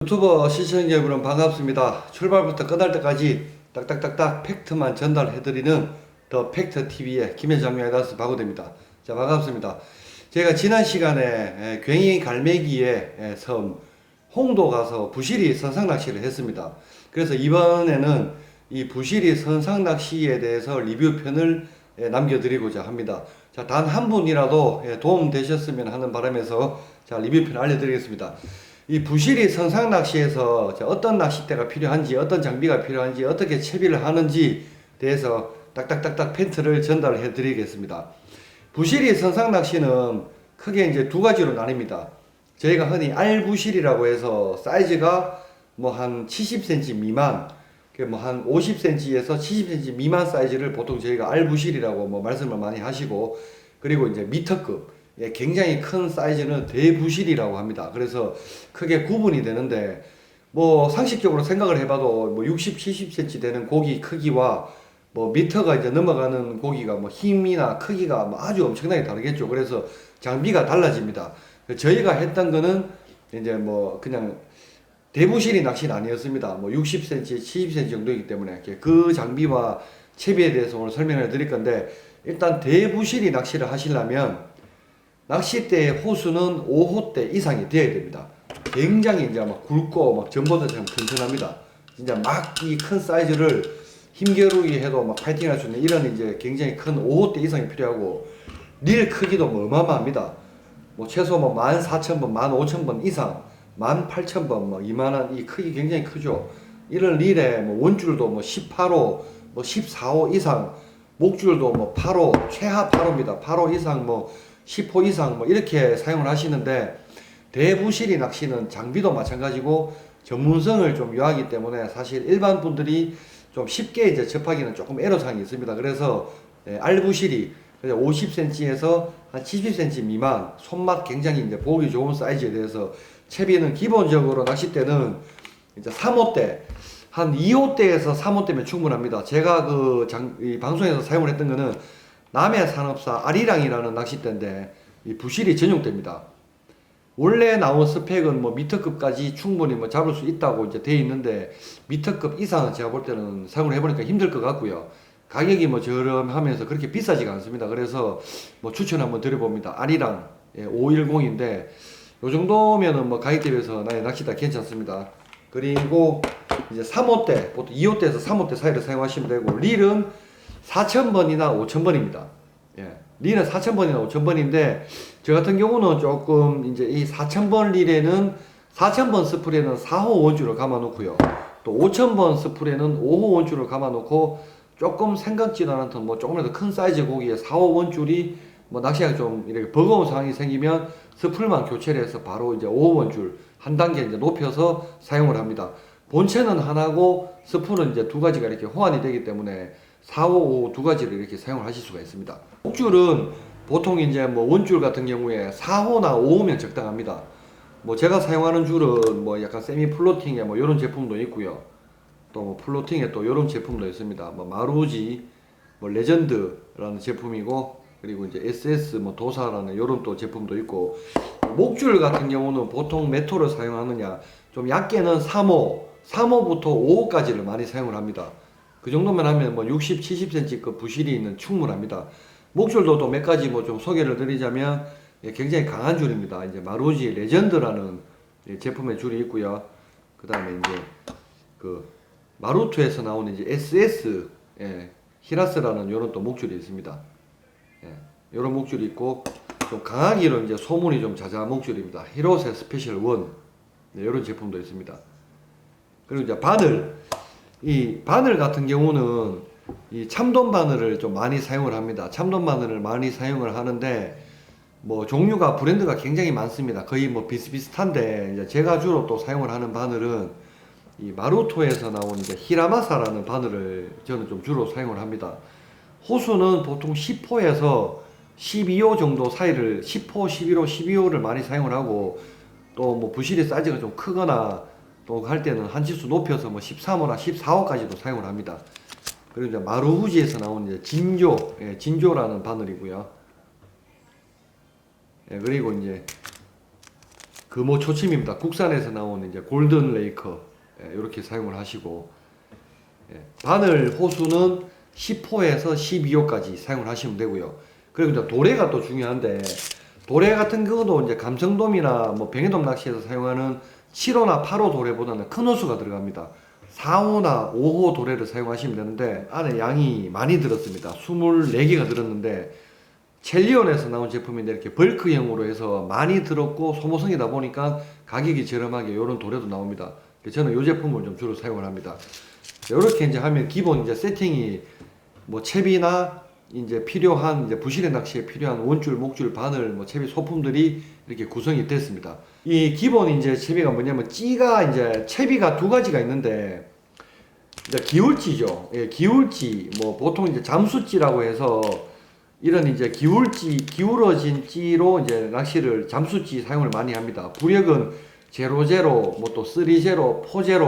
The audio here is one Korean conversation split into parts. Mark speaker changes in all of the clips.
Speaker 1: 유튜버 시청자 여러분 반갑습니다. 출발부터 끝날 때까지 딱딱딱딱 팩트만 전달해드리는 더 팩트TV의 김현장의 다스 박우대입니다. 자, 반갑습니다. 제가 지난 시간에 괭이 갈매기의 섬 홍도 가서 부시리 선상낚시를 했습니다. 그래서 이번에는 이 부시리 선상낚시에 대해서 리뷰편을 남겨드리고자 합니다. 자, 단 한 분이라도 도움 되셨으면 하는 바람에서 자, 리뷰편 알려드리겠습니다. 이 부시리 선상 낚시에서 어떤 낚싯대가 필요한지, 어떤 장비가 필요한지, 어떻게 채비를 하는지 대해서 딱딱딱딱 팬트를 전달해 드리겠습니다. 부시리 선상 낚시는 크게 이제 두 가지로 나뉩니다. 저희가 흔히 알부시리라고 해서 사이즈가 뭐 한 70cm 미만, 뭐 한 50cm에서 70cm 미만 사이즈를 보통 저희가 알부시리라고 뭐 말씀을 많이 하시고, 그리고 이제 미터급, 굉장히 큰 사이즈는 대부실이라고 합니다. 그래서 크게 구분이 되는데, 뭐 상식적으로 생각을 해봐도 뭐 60, 70cm 되는 고기 크기와 뭐 미터가 이제 넘어가는 고기가 뭐 힘이나 크기가 뭐 아주 엄청나게 다르겠죠. 그래서 장비가 달라집니다. 저희가 했던 거는 이제 뭐 그냥 대부실이 낚시는 아니었습니다. 뭐 60cm, 70cm 정도이기 때문에 그 장비와 채비에 대해서 오늘 설명을 드릴 건데, 일단 대부실이 낚시를 하시려면 낚싯대의 호수는 5호대 이상이 되어야 됩니다. 굉장히 이제 막 굵고 막 전보다처럼 튼튼합니다. 진짜 막 이 큰 사이즈를 힘겨루기 해도 막 파이팅 할 수 있는 이런 이제 굉장히 큰 5호대 이상이 필요하고, 릴 크기도 뭐 어마어마합니다. 뭐 최소 뭐 14,000번, 15,000번 이상, 18,000번 뭐 이만한 이 크기 굉장히 크죠. 이런 릴에 뭐 원줄도 뭐 18호, 뭐 14호 이상, 목줄도 뭐 8호, 최하 8호입니다. 8호 이상 뭐 10호 이상 뭐 이렇게 사용을 하시는데, 대부실이 낚시는 장비도 마찬가지고 전문성을 좀 요하기 때문에 사실 일반 분들이 좀 쉽게 이제 접하기는 조금 애로사항이 있습니다. 그래서 알부실이 50cm에서 한 70cm 미만, 손맛 굉장히 이제 보기 좋은 사이즈에 대해서 채비는 기본적으로 낚싯대는 이제 3호대, 한 2호대에서 3호대면 충분합니다. 제가 이 방송에서 사용을 했던 거는 남해산업사 아리랑이라는 낚싯대인데, 이 부실이 전용대입니다. 원래 나온 스펙은 뭐 미터급까지 충분히 뭐 잡을 수 있다고 이제 돼 있는데, 미터급 이상은 제가 볼 때는 사용을 해보니까 힘들 것 같고요. 가격이 뭐 저렴하면서 그렇게 비싸지가 않습니다. 그래서 뭐 추천 한번 드려봅니다. 아리랑 510인데 요 정도면은 뭐 가격 대비해서 나의 낚시대 괜찮습니다. 그리고 이제 3호대, 보통 2호대에서 3호대 사이를 사용하시면 되고, 릴은 4,000번이나 5,000번입니다. 예. 릴은 4,000번이나 5,000번인데, 저 같은 경우는 조금 이제 이 4,000번 릴에는 4,000번 스프레는 4호 원줄을 감아 놓고요. 또 5,000번 스프레는 5호 원줄을 감아 놓고, 조금 생각지도 않았던 뭐 조금이라도 큰 사이즈 고기에 4호 원줄이 뭐 낚시가 좀 이렇게 버거운 상황이 생기면 스풀만 교체를 해서 바로 이제 5호 원줄 한 단계 이제 높여서 사용을 합니다. 본체는 하나고 스풀은 이제 두 가지가 이렇게 호환이 되기 때문에 4, 5, 5 두 가지를 이렇게 사용을 하실 수가 있습니다. 목줄은 보통 이제 뭐 원줄 같은 경우에 4호나 5호면 적당합니다. 뭐 제가 사용하는 줄은 뭐 약간 세미 플로팅에 뭐 이런 제품도 있고요. 또 뭐 플로팅에 또 이런 제품도 있습니다. 뭐 마루지, 뭐 레전드라는 제품이고, 그리고 이제 SS 뭐 도사라는 이런 또 제품도 있고, 목줄 같은 경우는 보통 몇 호를 사용하느냐, 좀 얕게는 3호, 3호부터 5호까지를 많이 사용을 합니다. 그 정도면 하면 뭐 60, 70cm급 부실이 있는 충분합니다. 목줄도 또 몇 가지 뭐 좀 소개를 드리자면, 굉장히 강한 줄입니다. 이제 마루지 레전드라는 제품의 줄이 있고요. 그 다음에 이제 마루트에서 나오는 이제 SS 히라스라는 요런 또 목줄이 있습니다. 요런 목줄이 있고, 좀 강하기로 이제 소문이 좀 자자한 목줄입니다. 히로세 스페셜 1, 요런 제품도 있습니다. 그리고 이제 바늘, 이 바늘 같은 경우는 이 참돔 바늘을 좀 많이 사용을 합니다. 참돔 바늘을 많이 사용을 하는데, 뭐 종류가 브랜드가 굉장히 많습니다. 거의 뭐 비슷비슷한데, 이제 제가 주로 또 사용을 하는 바늘은 이 마루토에서 나온 이제 히라마사라는 바늘을 저는 좀 주로 사용을 합니다. 호수는 보통 10호에서 12호 정도 사이를, 10호, 11호, 12호를 많이 사용을 하고, 또 뭐 부실이 사이즈가 좀 크거나 또 할 때는 한 지수 높여서 뭐 13호나 14호까지도 사용을 합니다. 그리고 이제 마루후지에서 나온 이제 진조라는 바늘이고요. 그리고 이제 금호 초침입니다. 국산에서 나온 이제 골든 레이커 이렇게 사용을 하시고 바늘 호수는 10호에서 12호까지 사용을 하시면 되고요. 그리고 이제 도래가 또 중요한데 도래 같은 경우도 이제 감성돔이나 뭐 병해돔 낚시에서 사용하는 7호나 8호 도래보다는 큰 호수가 들어갑니다. 4호나 5호 도래를 사용하시면 되는데 안에 양이 많이 들었습니다. 24개가 들었는데 첼리온에서 나온 제품인데 이렇게 벌크형으로 해서 많이 들었고 소모성이다 보니까 가격이 저렴하게 이런 도래도 나옵니다. 저는 이 제품을 좀 주로 사용을 합니다. 이렇게 이제 하면 기본 이제 세팅이 뭐 채비나 이제 필요한 이제 부실의 낚시에 필요한 원줄, 목줄, 바늘, 뭐 채비 소품들이 이렇게 구성이 됐습니다. 이 기본 이제 채비가 뭐냐면 찌가 이제 채비가 두 가지가 있는데 이제 기울찌죠. 예, 기울찌 뭐 보통 이제 잠수찌라고 해서 이런 이제 기울어진 찌로 이제 낚시를 잠수찌 사용을 많이 합니다. 부력은 제로 뭐 또 3제로, 4제로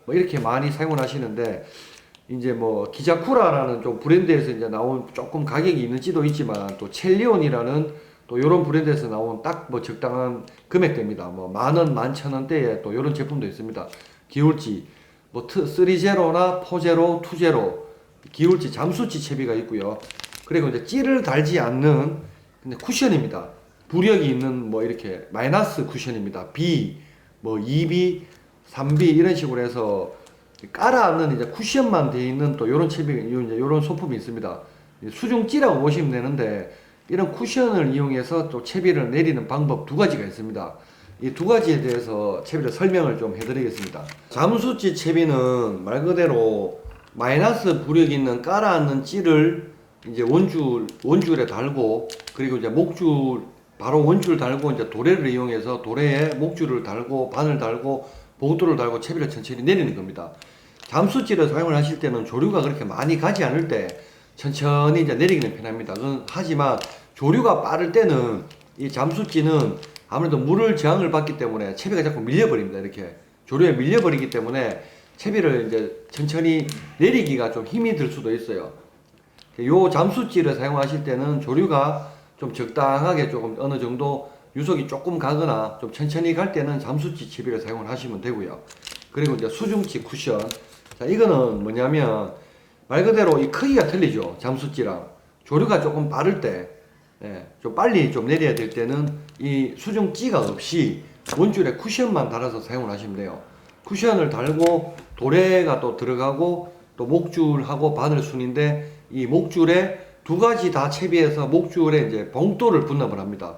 Speaker 1: 뭐 이렇게 많이 사용을 하시는데 이제 뭐 기자쿠라라는 좀 브랜드에서 이제 나온 조금 가격이 있는 찌도 있지만 또 첼리온이라는 또 요런 브랜드에서 나온 딱 뭐 적당한 금액대입니다. 뭐 10,000원, 11,000원대에 또 요런 제품도 있습니다. 기울찌 뭐 3제로나 4제로, 2제로 기울찌 잠수찌 채비가 있고요. 그리고 이제 찌를 달지 않는 근데 쿠션입니다. 부력이 있는 뭐 이렇게 마이너스 쿠션입니다. B, 뭐 2B, 3B 이런 식으로 해서 깔아앉는 이제 쿠션만 되어 있는 또 이런 채비, 이제 이런 소품이 있습니다. 수중찌라고 보시면 되는데 이런 쿠션을 이용해서 또 채비를 내리는 방법 두 가지가 있습니다. 이 두 가지에 대해서 채비를 설명을 좀 해드리겠습니다. 잠수찌 채비는 말 그대로 마이너스 부력 있는 깔아앉는 찌를 이제 원줄에 달고 그리고 이제 목줄 바로 원줄 달고 이제 도래를 이용해서 도래에 목줄을 달고 바늘 달고 보도를 달고 채비를 천천히 내리는 겁니다. 잠수찌를 사용을 하실 때는 조류가 그렇게 많이 가지 않을 때 천천히 이제 내리기는 편합니다. 하지만 조류가 빠를 때는 이 잠수찌는 아무래도 물을 저항을 받기 때문에 채비가 자꾸 밀려버립니다. 이렇게 조류에 밀려버리기 때문에 채비를 이제 천천히 내리기가 좀 힘이 들 수도 있어요. 요 잠수찌를 사용하실 때는 조류가 좀 적당하게 조금 어느 정도 유속이 조금 가거나 좀 천천히 갈 때는 잠수찌 채비를 사용을 하시면 되고요. 그리고 이제 수중찌 쿠션. 자, 이거는 뭐냐면 말 그대로 이 크기가 틀리죠. 잠수찌랑. 조류가 조금 빠를 때, 좀 빨리 좀 내려야 될 때는 이 수중찌가 없이 원줄에 쿠션만 달아서 사용을 하시면 돼요. 쿠션을 달고 도래가 또 들어가고 또 목줄하고 바늘순인데 이 목줄에 두 가지 다 채비해서 목줄에 이제 봉돌을 분납을 합니다.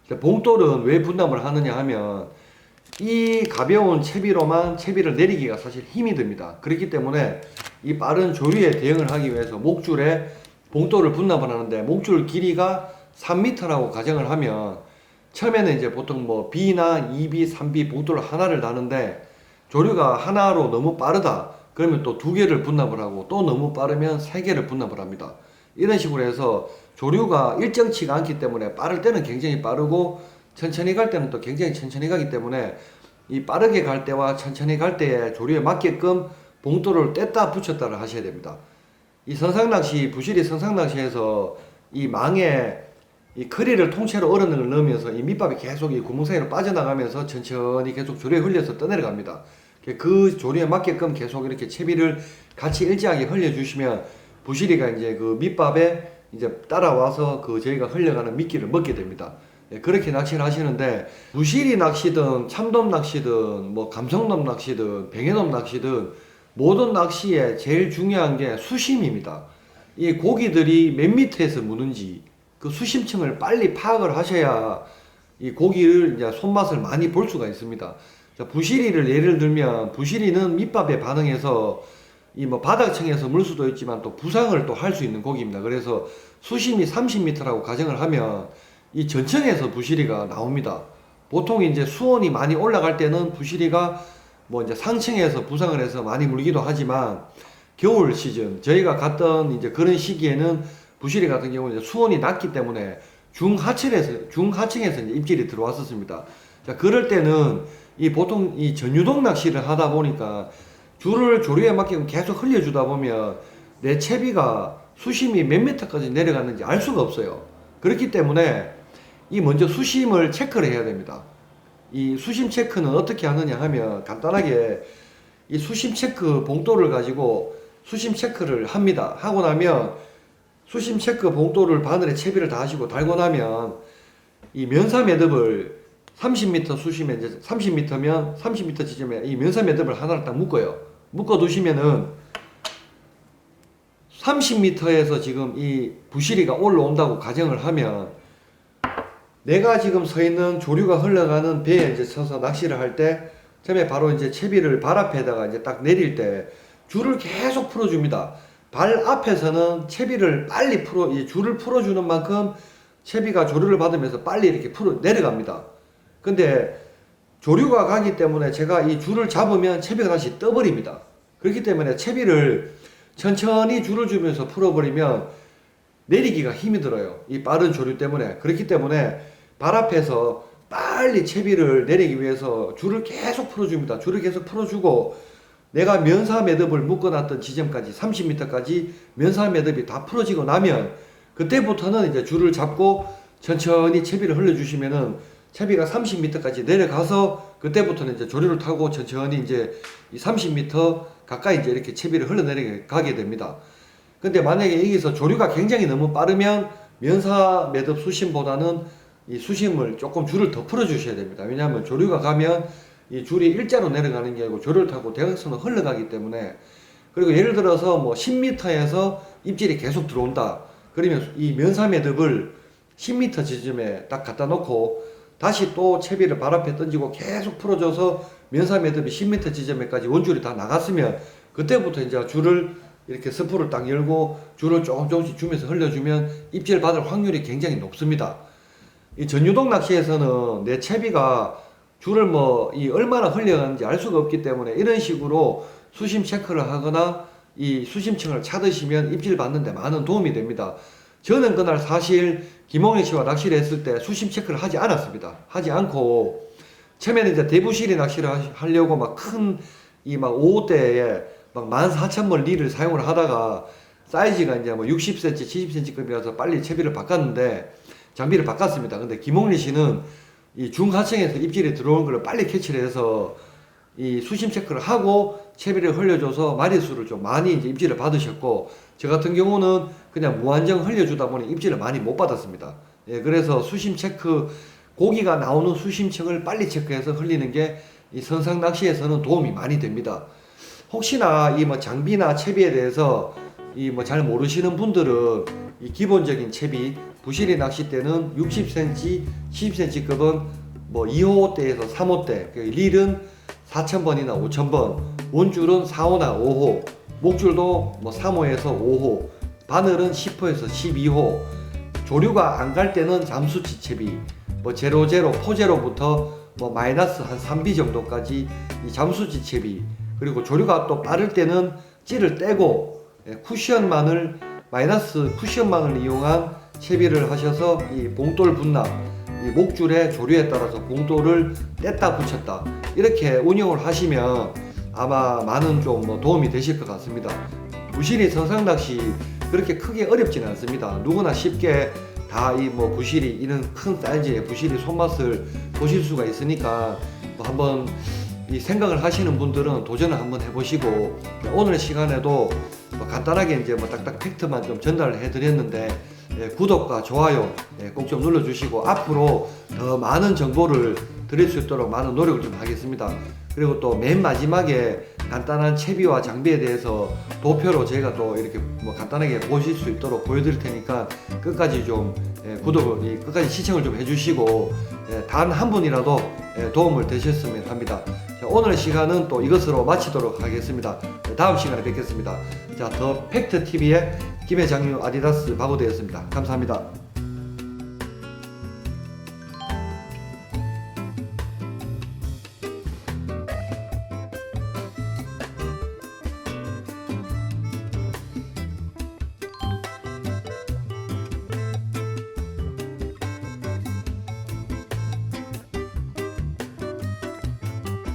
Speaker 1: 봉돌은 왜 분납을 하느냐 하면 이 가벼운 채비로만 채비를 내리기가 사실 힘이 듭니다. 그렇기 때문에 이 빠른 조류에 대응을 하기 위해서 목줄에 봉돌을 분납을 하는데 목줄 길이가 3m라고 가정을 하면 처음에는 이제 보통 뭐 B나 2B, 3B 봉돌 하나를 다는데 조류가 하나로 너무 빠르다. 그러면 또 2개를 분납을 하고 또 너무 빠르면 3개를 분납을 합니다. 이런 식으로 해서 조류가 일정치가 않기 때문에 빠를 때는 굉장히 빠르고 천천히 갈 때는 또 굉장히 천천히 가기 때문에 이 빠르게 갈 때와 천천히 갈 때에 조류에 맞게끔 봉돌을 뗐다 붙였다를 하셔야 됩니다. 이 선상낚시, 부실이 선상낚시에서 이 망에 이 커리를 통째로 얼어는 걸 넣으면서 이 밑밥이 계속 이 구멍 사이로 빠져나가면서 천천히 계속 조류에 흘려서 떠내려갑니다. 그 조류에 맞게끔 계속 이렇게 채비를 같이 일정하게 흘려주시면 부실이가 이제 그 밑밥에 이제 따라와서 그 저희가 흘려가는 미끼를 먹게 됩니다. 그렇게 낚시를 하시는데 부실이 낚시든 참돔 낚시든 뭐 감성돔 낚시든 병해돔 낚시든 모든 낚시에 제일 중요한 게 수심입니다. 이 고기들이 몇 미터에서 무는지 그 수심층을 빨리 파악을 하셔야 이 고기를 이제 손맛을 많이 볼 수가 있습니다. 자, 부시리를 예를 들면 부시리는 밑밥에 반응해서 이 뭐 바닥층에서 물 수도 있지만 또 부상을 또 할 수 있는 고기입니다. 그래서 수심이 30m라고 가정을 하면 이 전층에서 부시리가 나옵니다. 보통 이제 수온이 많이 올라갈 때는 부시리가 뭐 이제 상층에서 부상을 해서 많이 물기도 하지만 겨울 시즌 저희가 갔던 이제 그런 시기에는 부시리 같은 경우는 이제 수온이 낮기 때문에 중하층에서 이제 입질이 들어왔었습니다. 자, 그럴 때는 이 보통 이 전유동 낚시를 하다 보니까 줄을 조류에 맞게끔 계속 흘려주다 보면 내 채비가 수심이 몇 미터까지 내려갔는지 알 수가 없어요. 그렇기 때문에 이 먼저 수심을 체크를 해야 됩니다. 이 수심 체크는 어떻게 하느냐 하면 간단하게 이 수심 체크 봉돌을 가지고 수심 체크를 합니다. 하고 나면 수심 체크 봉돌을 바늘에 채비를 다 하시고 달고 나면 이 면사 매듭을 30m 수심에 이제 30m면 30m 지점에 이 면사 매듭을 하나를 딱 묶어요. 묶어 두시면은 30m에서 지금 이 부시리가 올라온다고 가정을 하면 내가 지금 서 있는 조류가 흘러가는 배에 이제 서서 낚시를 할 때 처음에 바로 이제 채비를 발 앞에다가 이제 딱 내릴 때 줄을 계속 풀어줍니다. 발 앞에서는 채비를 빨리 이 줄을 풀어주는 만큼 채비가 조류를 받으면서 빨리 이렇게 내려갑니다. 근데 조류가 가기 때문에 제가 이 줄을 잡으면 채비가 다시 떠버립니다. 그렇기 때문에 채비를 천천히 줄을 주면서 풀어버리면 내리기가 힘이 들어요. 이 빠른 조류 때문에. 그렇기 때문에 발 앞에서 빨리 채비를 내리기 위해서 줄을 계속 풀어줍니다. 줄을 계속 풀어주고 내가 면사 매듭을 묶어놨던 지점까지 30m까지 면사 매듭이 다 풀어지고 나면 그때부터는 이제 줄을 잡고 천천히 채비를 흘려주시면은 채비가 30m까지 내려가서 그때부터는 이제 조류를 타고 천천히 이제 이 30m 가까이 이제 이렇게 채비를 흘러내려가게 됩니다. 근데 만약에 여기서 조류가 굉장히 너무 빠르면 면사 매듭 수심보다는 이 수심을 조금 줄을 더 풀어 주셔야 됩니다. 왜냐하면 조류가 가면 이 줄이 일자로 내려가는 게 아니고 조류를 타고 대각선으로 흘러가기 때문에. 그리고 예를 들어서 뭐 10m에서 입질이 계속 들어온다. 그러면 이 면사 매듭을 10m 지점에 딱 갖다 놓고 다시 또 채비를 발 앞에 던지고 계속 풀어줘서 면사 매듭이 10m 지점에까지 원줄이 다 나갔으면 그때부터 이제 줄을 이렇게 스프를 딱 열고 줄을 조금씩 주면서 흘려주면 입질 받을 확률이 굉장히 높습니다. 이 전유동 낚시에서는 내 채비가 줄을 이 얼마나 흘려가는지 알 수가 없기 때문에 이런 식으로 수심 체크를 하거나 이 수심층을 찾으시면 입질 받는데 많은 도움이 됩니다. 저는 그날 사실 김홍래 씨와 낚시를 했을 때 수심 체크를 하지 않았습니다. 하지 않고 처음에는 이제 대부시리 낚시를 하려고 막 큰 이 막 5호대에 막 14,000번 리를 사용을 하다가 사이즈가 이제 뭐 60cm, 70cm급이라서 빨리 채비를 바꿨는데 장비를 바꿨습니다. 근데 김홍리 씨는 이 중하층에서 입질이 들어오는 걸 빨리 캐치를 해서 이 수심 체크를 하고 채비를 흘려줘서 마리수를 좀 많이 이제 입질을 받으셨고, 저 같은 경우는 그냥 무한정 흘려주다 보니 입질을 많이 못 받았습니다. 예, 그래서 수심 체크, 고기가 나오는 수심층을 빨리 체크해서 흘리는 게 이 선상 낚시에서는 도움이 많이 됩니다. 혹시나 이 뭐 장비나 채비에 대해서 이 뭐 잘 모르시는 분들은 이 기본적인 채비, 부시리 낚시 때는 60cm, 70cm급은 뭐 2호대에서 3호대, 릴은 4,000번이나 5,000번, 원줄은 4호나 5호, 목줄도 뭐 3호에서 5호, 바늘은 10호에서 12호, 조류가 안 갈 때는 잠수치 채비, 뭐 00, 포제로부터 뭐 마이너스 한 3B 정도까지 이 잠수치 채비, 그리고 조류가 또 빠를 때는 찌를 떼고 쿠션만을, 마이너스 쿠션만을 이용한 채비를 하셔서 이 봉돌 분납, 이 목줄의 조류에 따라서 봉돌을 뗐다 붙였다 이렇게 운영을 하시면 아마 많은 좀 뭐 도움이 되실 것 같습니다. 부시리 선상낚시 그렇게 크게 어렵지는 않습니다. 누구나 쉽게 다 이 뭐 부시리, 이런 큰 사이즈의 부시리 손맛을 보실 수가 있으니까 뭐 한번 이 생각을 하시는 분들은 도전을 한번 해보시고, 오늘 시간에도 뭐 간단하게 이제 뭐 딱딱 팩트만 좀 전달을 해드렸는데, 예, 구독과 좋아요 꼭 좀 눌러주시고 앞으로 더 많은 정보를 드릴 수 있도록 많은 노력을 좀 하겠습니다. 그리고 또 맨 마지막에 간단한 채비와 장비에 대해서 도표로 제가 또 이렇게 뭐 간단하게 보실 수 있도록 보여드릴 테니까 끝까지 좀 구독을, 끝까지 시청을 좀 해주시고 단 한 분이라도 도움을 되셨으면 합니다. 자, 오늘 시간은 또 이것으로 마치도록 하겠습니다. 다음 시간에 뵙겠습니다. 자, 더 팩트 TV의 김해장류 아디다스 바보되었습니다. 감사합니다.